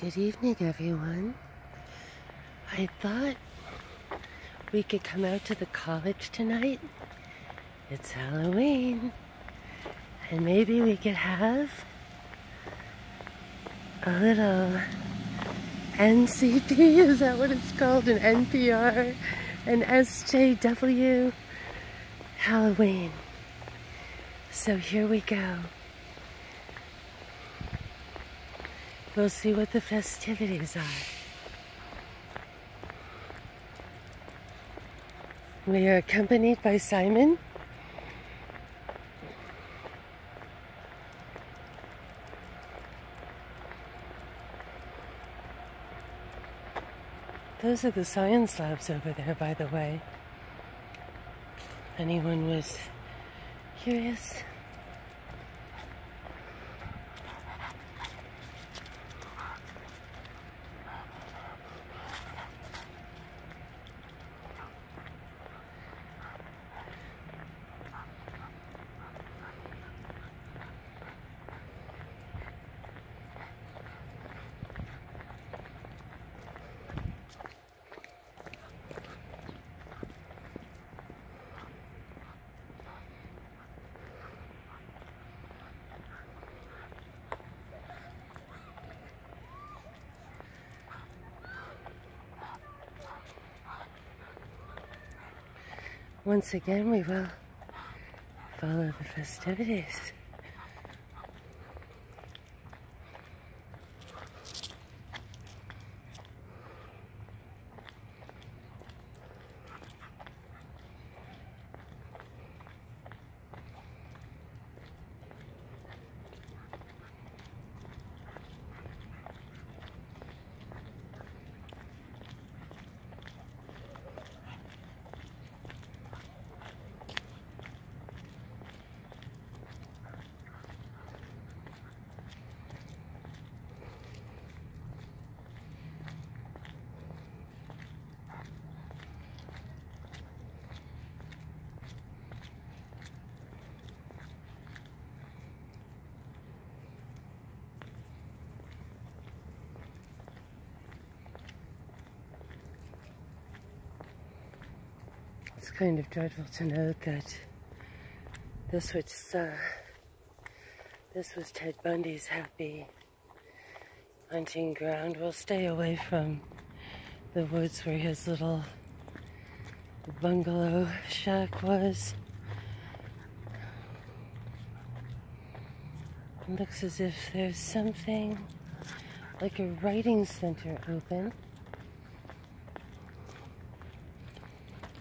Good evening, everyone. I thought we could come out to the college tonight. It's Halloween. And maybe we could have a little NCP, is that what it's called? An NPR, an SJW Halloween. So here we go. We'll see what the festivities are. We are accompanied by Simon. Those are the science labs over there, by the way. If anyone was curious. Once again, we will follow the festivities. It's kind of dreadful to note that this was Ted Bundy's happy hunting ground. We'll stay away from the woods where his little bungalow shack was. It looks as if there's something like a writing center open.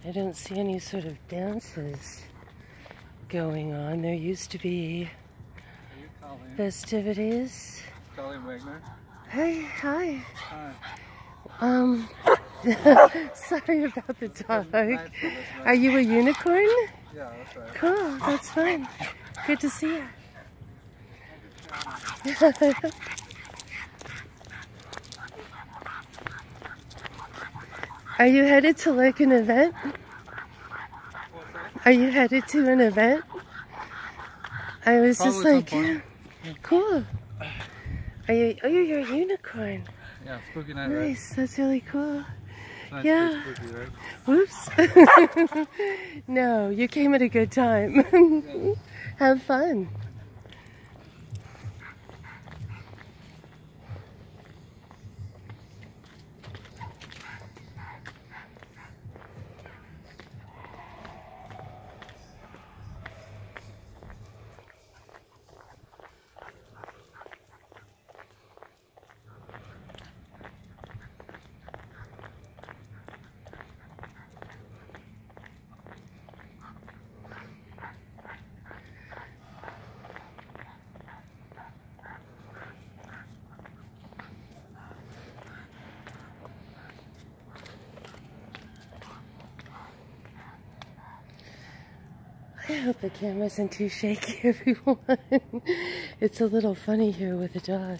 I don't see any sort of dances going on. There used to be festivities. Colleen Wagner. Hey, hi. Hi. Sorry about the dog. Are you a unicorn? Yeah, that's right. Cool, that's fun. Good to see you. Are you headed to like an event? Are you headed to an event? I was Probably just like, yeah. Cool. Are you? Oh, you're a unicorn. Yeah, spooky night. Nice. Right? That's really cool. Nice, yeah. Spooky, right? Whoops. No, you came at a good time. Yeah. Have fun. I hope the camera isn't too shaky, everyone. It's a little funny here with the dog.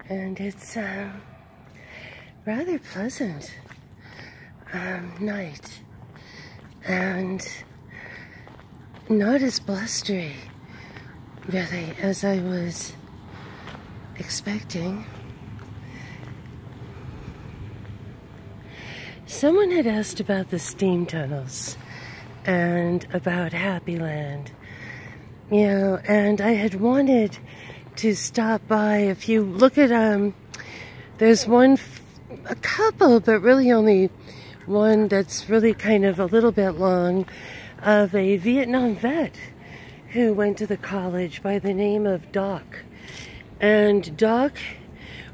And it's rather pleasant night. And not as blustery, really, as I was expecting. Someone had asked about the steam tunnels and about Happy Land, you know, and I had wanted to stop by. If you look at, there's a couple, but really only one that's really kind of a little bit long, of a Vietnam vet who went to the college by the name of Doc. And Doc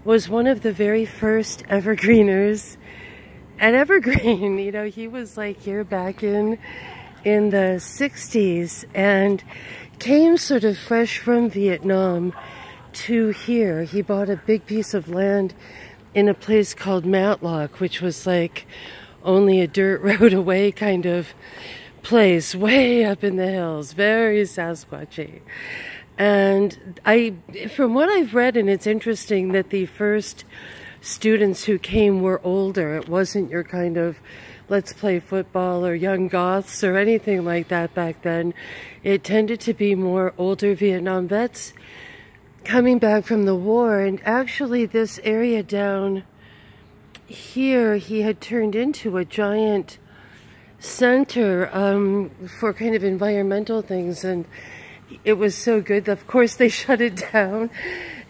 was one of the very first Evergreeners at Evergreen. You know, he was like here back in the 60s and came sort of fresh from Vietnam to here. He bought a big piece of land in a place called Matlock, which was like only a dirt road away kind of place, way up in the hills, very Sasquatchy. And from what I've read, and it's interesting that the first students who came were older. It wasn't your kind of let's play football or young goths or anything like that back then. It tended to be more older Vietnam vets coming back from the war. And actually this area down here, he had turned into a giant center for kind of environmental things, and it was so good. Of course they shut it down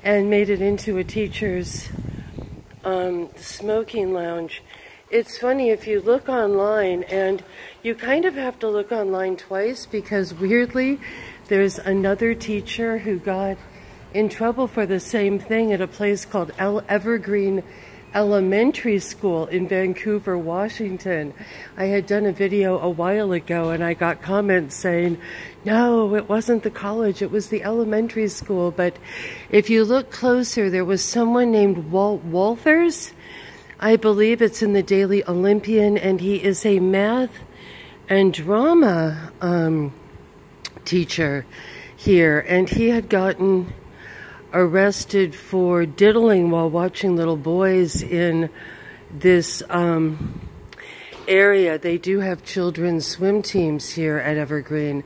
and made it into a teacher's smoking lounge. It's funny, if you look online, and you kind of have to look online twice, because weirdly there's another teacher who got in trouble for the same thing at a place called Evergreen Elementary School in Vancouver, Washington. I had done a video a while ago and I got comments saying, no, it wasn't the college, it was the elementary school. But if you look closer, there was someone named Walt Walthers. I believe it's in the Daily Olympian, and he is a math and drama teacher here, and he had gotten arrested for diddling while watching little boys in this area. They do have children's swim teams here at Evergreen.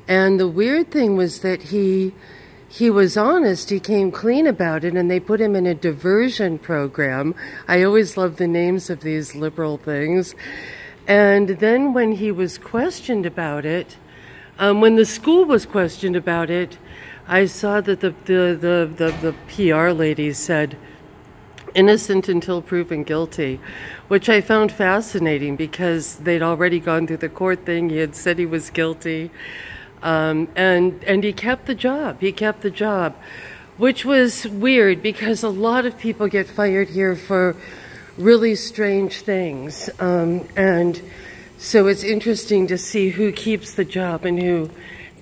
And the weird thing was that he was honest. He came clean about it, and they put him in a diversion program. I always love the names of these liberal things. And then when he was questioned about it, when the school was questioned about it, I saw that the PR lady said, innocent until proven guilty, which I found fascinating because they'd already gone through the court thing. He had said he was guilty. And he kept the job. He kept the job, which was weird because a lot of people get fired here for really strange things. And so it's interesting to see who keeps the job and who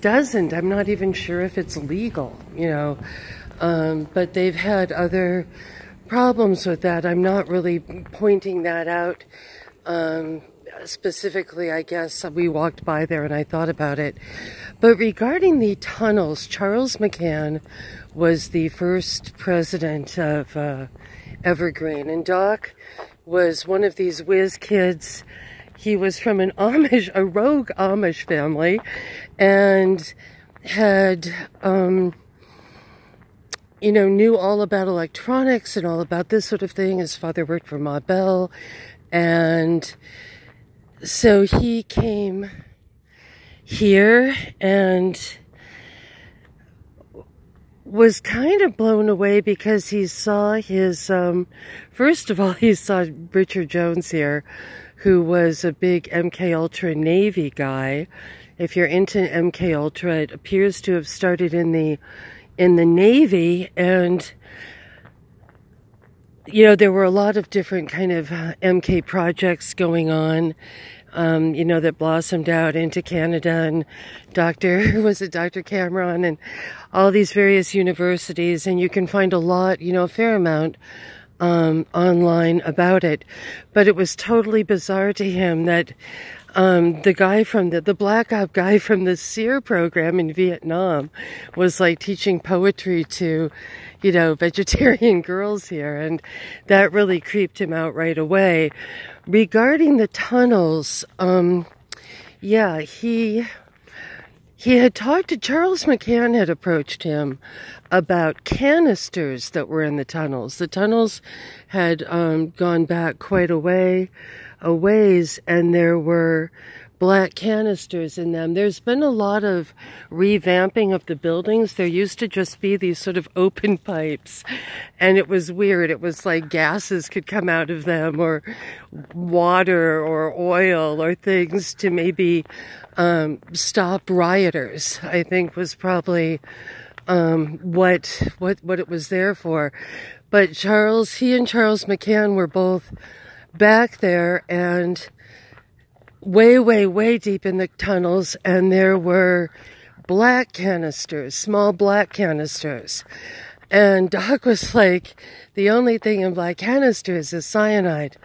doesn't. I'm not even sure if it's legal, you know, but they've had other problems with that. I'm not really pointing that out specifically. I guess we walked by there and I thought about it. But regarding the tunnels, Charles McCann was the first president of Evergreen, and Doc was one of these whiz kids. He was from a rogue Amish family, and had, you know, knew all about electronics and all about this sort of thing. His father worked for Ma Bell, and so he came here and was kind of blown away because he saw his, first of all, he saw Richard Jones here, who was a big MK Ultra Navy guy. If you're into MK Ultra, it appears to have started in the Navy, and you know, there were a lot of different kind of MK projects going on, you know, that blossomed out into Canada, and Dr. Cameron, and all these various universities, and you can find a lot, you know, a fair amount online about it. But it was totally bizarre to him that the guy from the black op guy from the SEER program in Vietnam was like teaching poetry to, you know, vegetarian girls here, and that really creeped him out right away. Regarding the tunnels, yeah, he he had talked to Charles McCann, had approached him about canisters that were in the tunnels. The tunnels had gone back quite a ways, and there were black canisters in them. There's been a lot of revamping of the buildings. There used to just be these sort of open pipes, and it was weird. It was like gases could come out of them, or water or oil or things to maybe stop rioters, I think was probably what it was there for. But he and Charles McCann were both back there and way deep in the tunnels, and there were black canisters, small black canisters. And Doc was like, the only thing in black canisters is cyanide.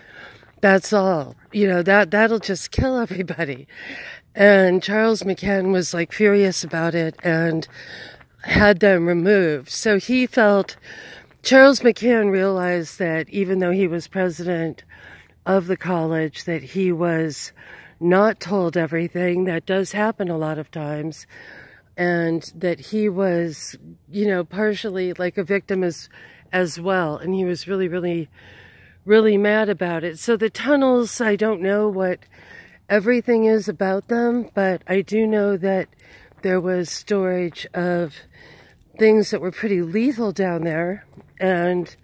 That's all. You know, that'll just kill everybody. And Charles McCann was like furious about it and had them removed. So he felt, Charles McCann realized that even though he was president of the college, that he was not told everything. That does happen a lot of times. And that he was, you know, partially like a victim as well. And he was really mad about it. So the tunnels, I don't know what everything is about them, but I do know that there was storage of things that were pretty lethal down there, and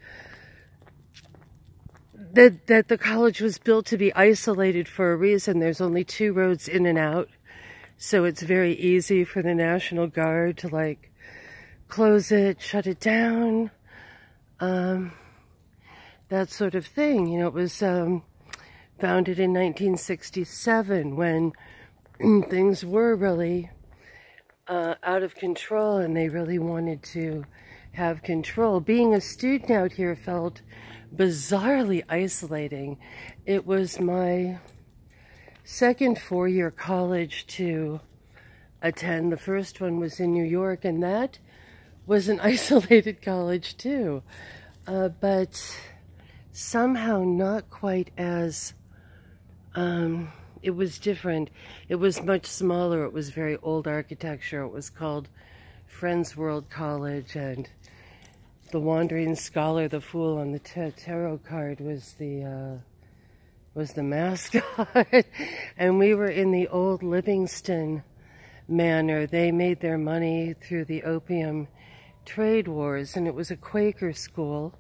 that the college was built to be isolated for a reason. There's only 2 roads in and out, so it's very easy for the National Guard to like close it, shut it down, that sort of thing. You know, it was founded in 1967 when things were really out of control, and they really wanted to have control. Being a student out here felt bizarrely isolating. It was my second 4-year college to attend. The first one was in New York, and that was an isolated college too, but somehow not quite as it was different. It was much smaller. It was very old architecture. It was called Friends World College, and the Wandering Scholar, the Fool on the tarot card was the mascot. And we were in the old Livingston Manor. They made their money through the opium trade wars, and it was a Quaker school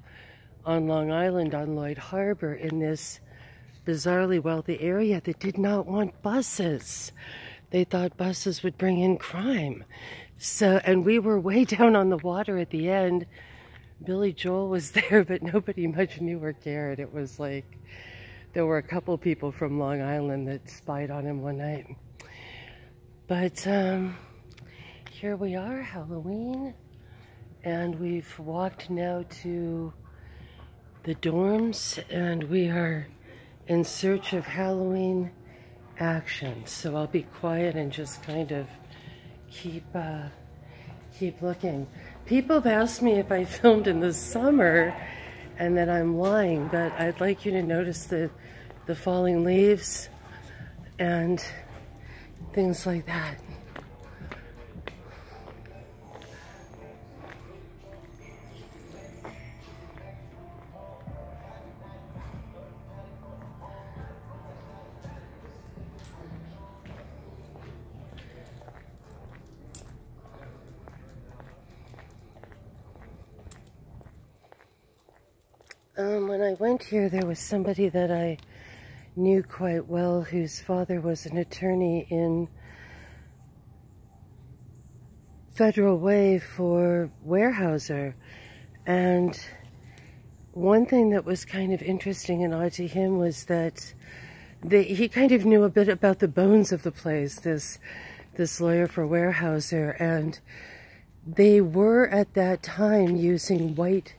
on Long Island on Lloyd Harbor in this bizarrely wealthy area that did not want buses. They thought buses would bring in crime. So, and we were way down on the water at the end. Billy Joel was there, but nobody much knew or cared. It was like, there were a couple people from Long Island that spied on him one night. But here we are, Halloween, and we've walked now to the dorms, and we are in search of Halloween action. So I'll be quiet and just kind of keep looking. People have asked me if I filmed in the summer and that I'm lying, but I'd like you to notice the falling leaves and things like that. When I went here, there was somebody that I knew quite well whose father was an attorney in Federal Way for Weyerhaeuser. And one thing that was kind of interesting and odd to him was that he kind of knew a bit about the bones of the place, this lawyer for Weyerhaeuser, and they were at that time using white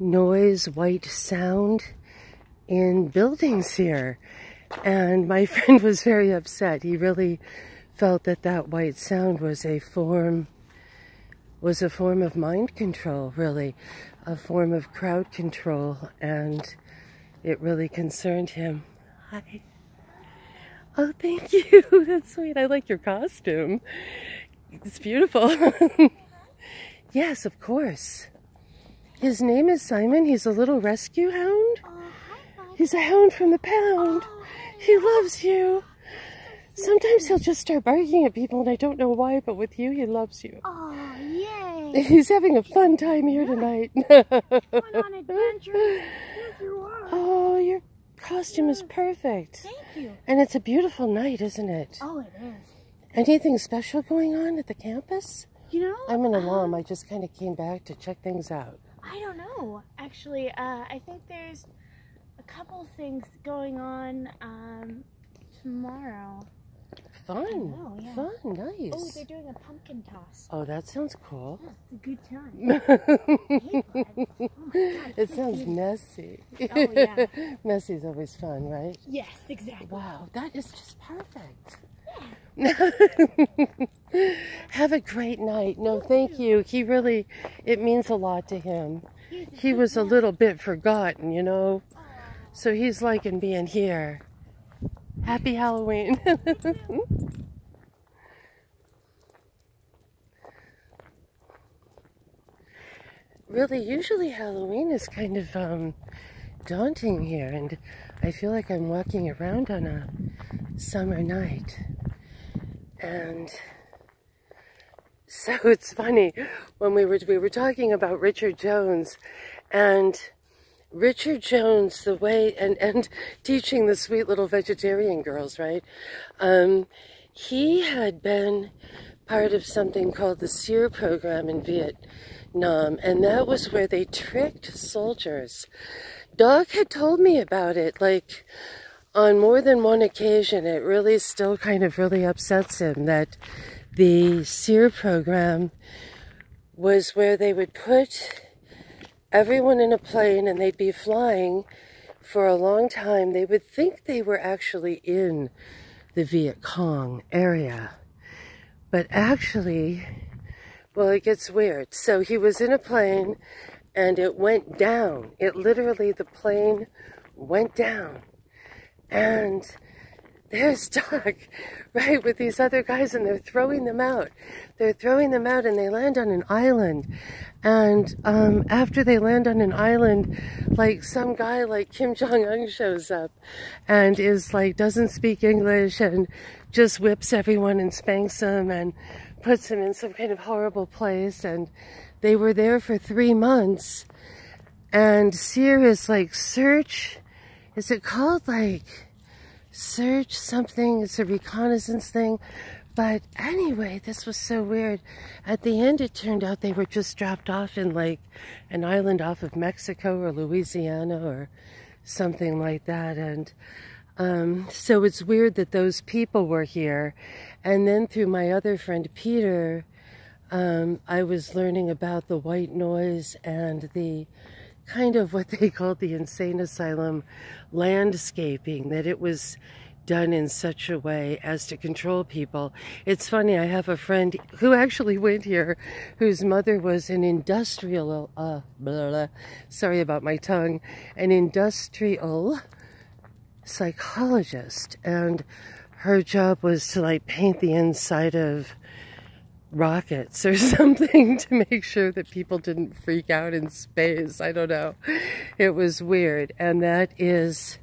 noise, white sound in buildings here. And my friend was very upset. He really felt that that white sound was a form of mind control, really, a form of crowd control, and it really concerned him. Hi. Oh, thank you. That's sweet. I like your costume. It's beautiful. Yes, of course. His name is Simon. He's a little rescue hound. He's a hound from the pound. He loves you. Sometimes he'll just start barking at people, and I don't know why, but with you, he loves you. Oh, yay. He's having a fun time here tonight. Going on adventures. Yes, you are. Oh, your costume is perfect. Thank you. And it's a beautiful night, isn't it? Oh, it is. Anything special going on at the campus? You know? I'm an alum. I just kind of came back to check things out. I don't know. Actually, I think there's a couple things going on tomorrow. Fun. know, yeah. Fun. Nice. Oh, they're doing a pumpkin toss. Oh, that sounds cool. Yeah, it's a good time. Hey, bud. Oh my God, It sounds messy. Oh, yeah. Messy's always fun, right? Yes, exactly. Wow, that is just perfect. Have a great night. No, thank you. He really, it means a lot to him. He was a little bit forgotten, you know. So he's liking being here. Happy Halloween. Really, usually Halloween is kind of daunting here, and I feel like I'm walking around on a summer night. And so it's funny when we were talking about Richard Jones, and Richard Jones, the way, and teaching the sweet little vegetarian girls, right? He had been part of something called the SEER program in Vietnam, and that was where they tricked soldiers. Doc had told me about it, like, on more than one occasion. It really still kind of really upsets him that the SEER program was where they would put everyone in a plane and they'd be flying for a long time. They would think they were actually in the Viet Cong area. But actually, well, it gets weird. So he was in a plane and it went down. It literally, the plane went down. And there's Doc, right, with these other guys, and they're throwing them out. They're throwing them out, and they land on an island. And after they land on an island, like, some guy like Kim Jong-un shows up and is like, doesn't speak English and just whips everyone and spanks them and puts them in some kind of horrible place. And they were there for 3 months. And SEER is like search, is it called like search something? It's a reconnaissance thing. But anyway, this was so weird. At the end, it turned out they were just dropped off in like an island off of Mexico or Louisiana or something like that. And so it's weird that those people were here. And then through my other friend, Peter, I was learning about the white noise and the kind of what they called the insane asylum landscaping, that it was done in such a way as to control people. It's funny, I have a friend who actually went here, whose mother was an industrial, sorry about my tongue, an industrial psychologist, and her job was to like paint the inside of rockets or something to make sure that people didn't freak out in space. I don't know. It was weird. And that is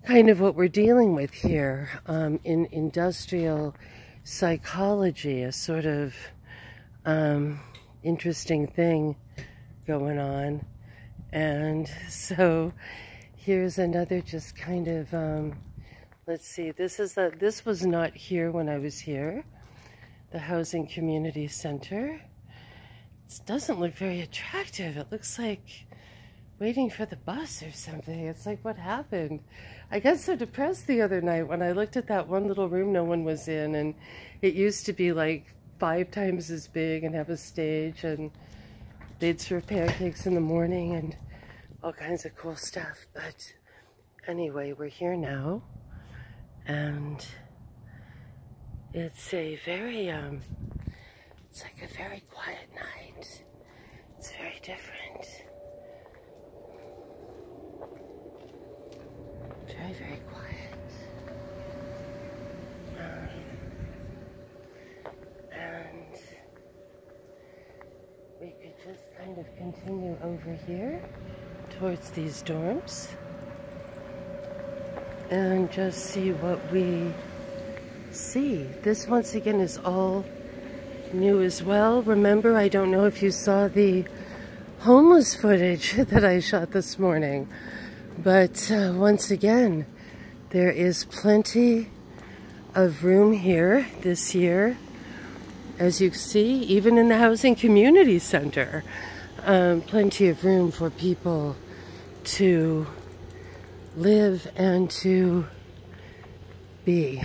kind of what we're dealing with here in industrial psychology, a sort of interesting thing going on. And so here's another just kind of, let's see, this was not here when I was here. The Housing Community Center. It doesn't look very attractive. It looks like waiting for the bus or something. It's like, what happened? I got so depressed the other night when I looked at that one little room no one was in, and it used to be like 5 times as big and have a stage, and they'd serve pancakes in the morning and all kinds of cool stuff. But anyway, we're here now, and it's a very, it's like a very quiet night. It's very different. Very, very quiet. kind of continue over here towards these dorms and just see what we see. This once again is all new as well. Remember, I don't know if you saw the homeless footage that I shot this morning, but once again, there is plenty of room here this year. As you see, even in the Housing Community Center, plenty of room for people to live and to be.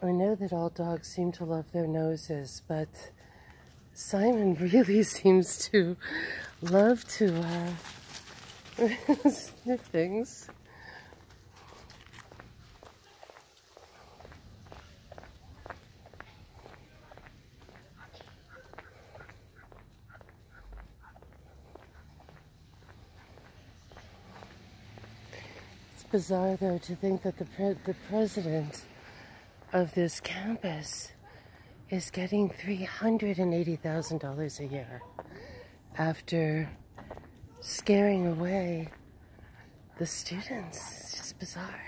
I know that all dogs seem to love their noses, but Simon really seems to love to sniff things. It's bizarre, though, to think that the president of this campus is getting $380,000 a year after scaring away the students. It's just bizarre.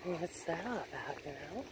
What's that all about, you know?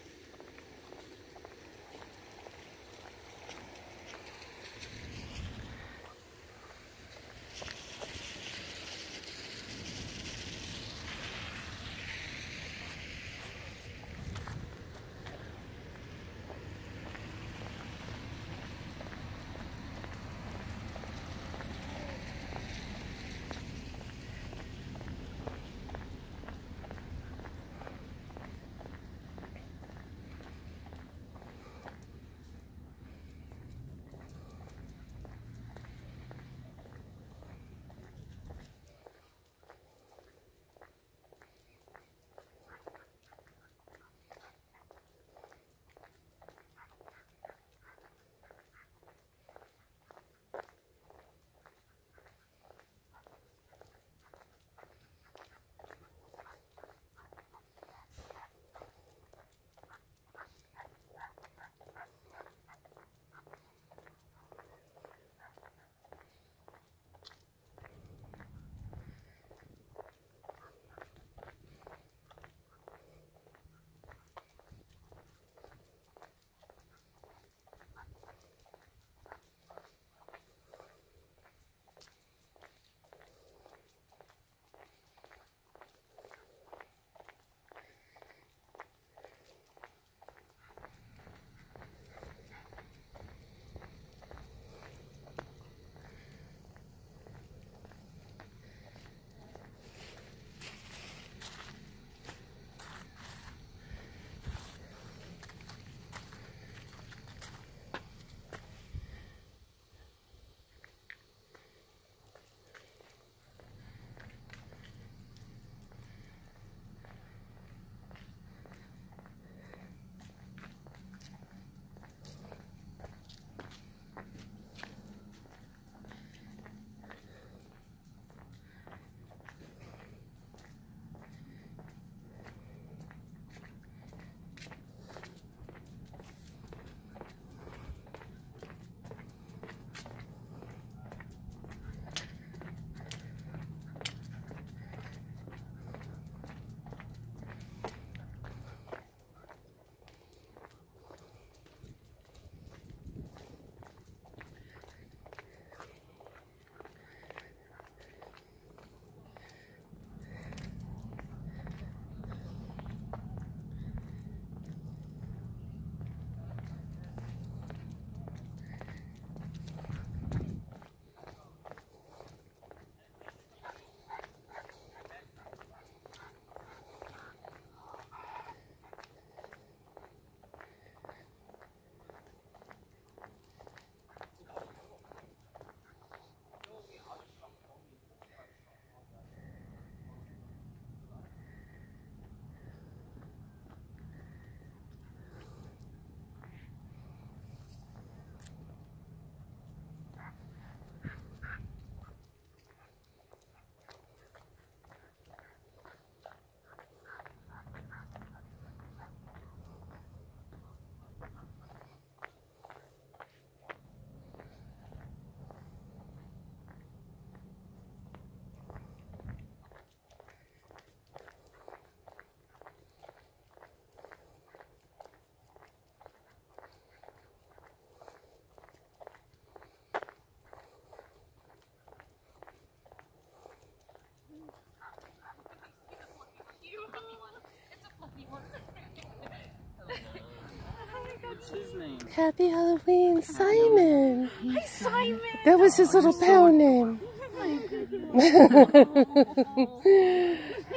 his name? Happy Halloween, Simon. Hi, Simon. That was his little pal name.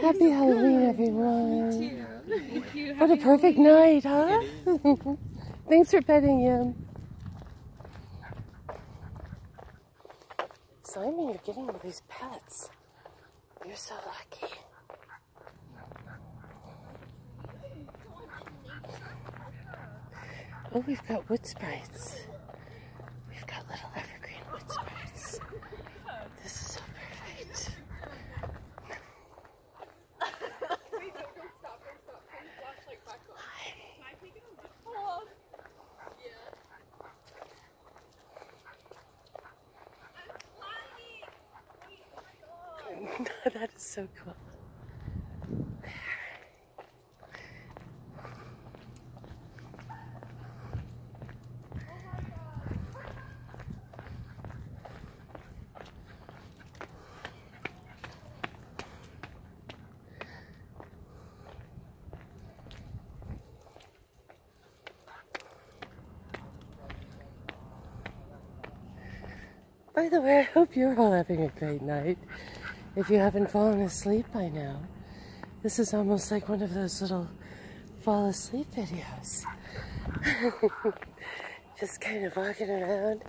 Happy Halloween, everyone. Thank you. What a perfect night, huh? Thanks for petting him. Simon, you're getting all these pets. You're so lucky. Oh, we've got wood sprites. We've got little evergreen wood sprites. This is so perfect. That is so cool. By the way, I hope you're all having a great night. If you haven't fallen asleep by now, this is almost like one of those little fall asleep videos. Just kind of walking around.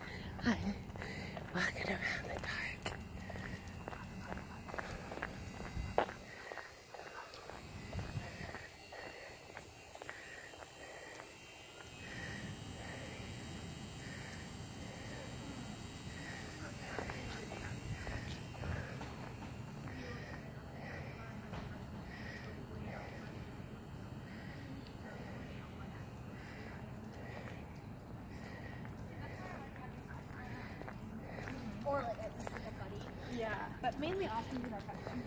Walking around the park. Or like a buddy. Yeah, but mainly often with our friends.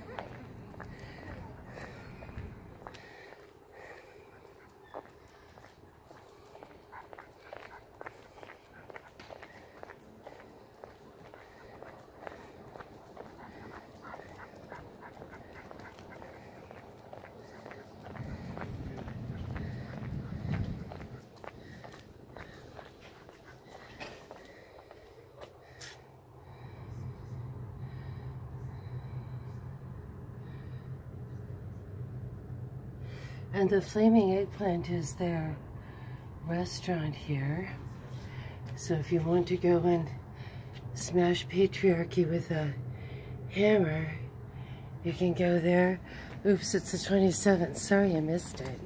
And the Flaming Eggplant is their restaurant here. So if you want to go and smash patriarchy with a hammer, you can go there. Oops, it's the 27th. Sorry I missed it.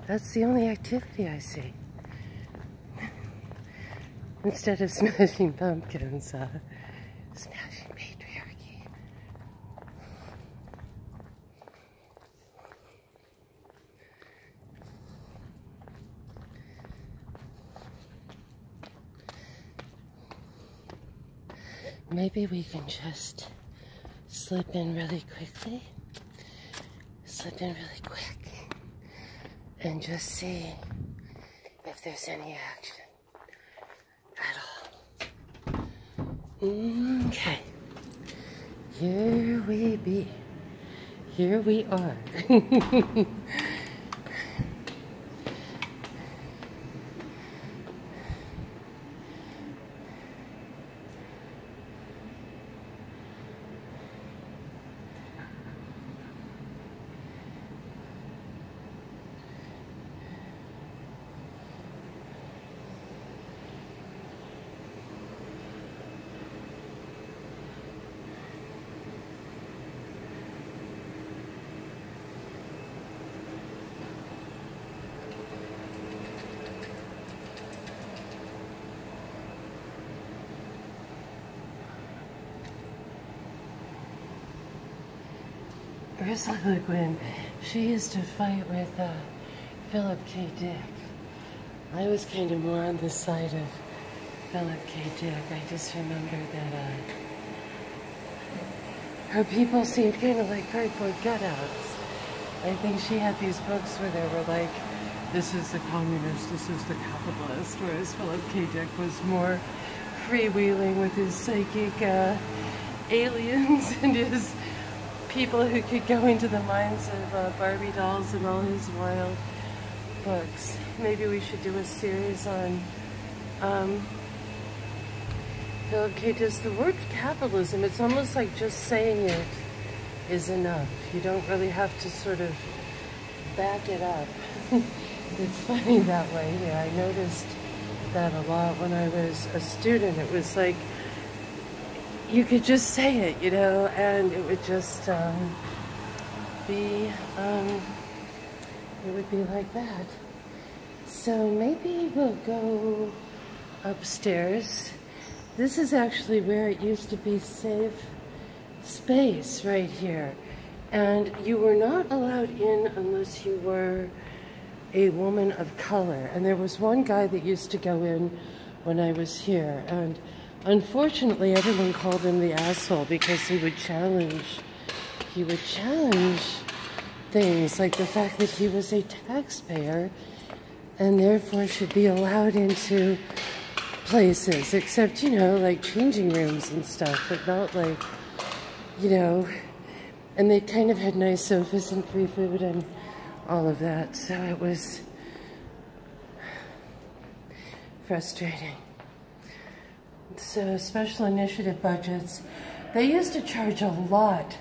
That's the only activity I see. Instead of smashing pumpkins, smashing patriarchy. Maybe we can just slip in really quickly. Slip in really quick. And just see if there's any action at all. Okay. Here we be. Here we are. Ursula Le Guin, she used to fight with Philip K. Dick. I was kind of more on the side of Philip K. Dick. I just remember that her people seemed kind of like cardboard cutouts. I think she had these books where they were like, this is the communist, this is the capitalist, whereas Philip K. Dick was more freewheeling with his psychic aliens and his people who could go into the minds of Barbie dolls and all his wild books. Maybe we should do a series on Philip K. Dick's. The word capitalism, it's almost like just saying it is enough. You don't really have to sort of back it up. It's funny that way. Yeah, I noticed that a lot when I was a student. It was like you could just say it, you know, and it would just be it would be like that. So maybe we'll go upstairs. This is actually where it used to be safe space, right here. And you were not allowed in unless you were a woman of color. And there was one guy that used to go in when I was here. And unfortunately, everyone called him the asshole because he would challenge things like the fact that he was a taxpayer and therefore should be allowed into places, except, you know, like changing rooms and stuff, but not like, you know, and they kind of had nice sofas and free food and all of that, so it was frustrating. So special initiative budgets, they used to charge a lot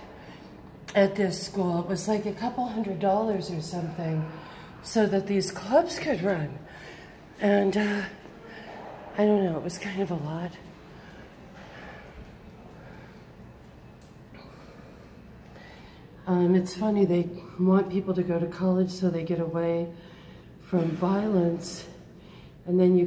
at this school. It was like a couple $100 or something so that these clubs could run. And I don't know, it was kind of a lot. It's funny, they want people to go to college so they get away from violence, and then you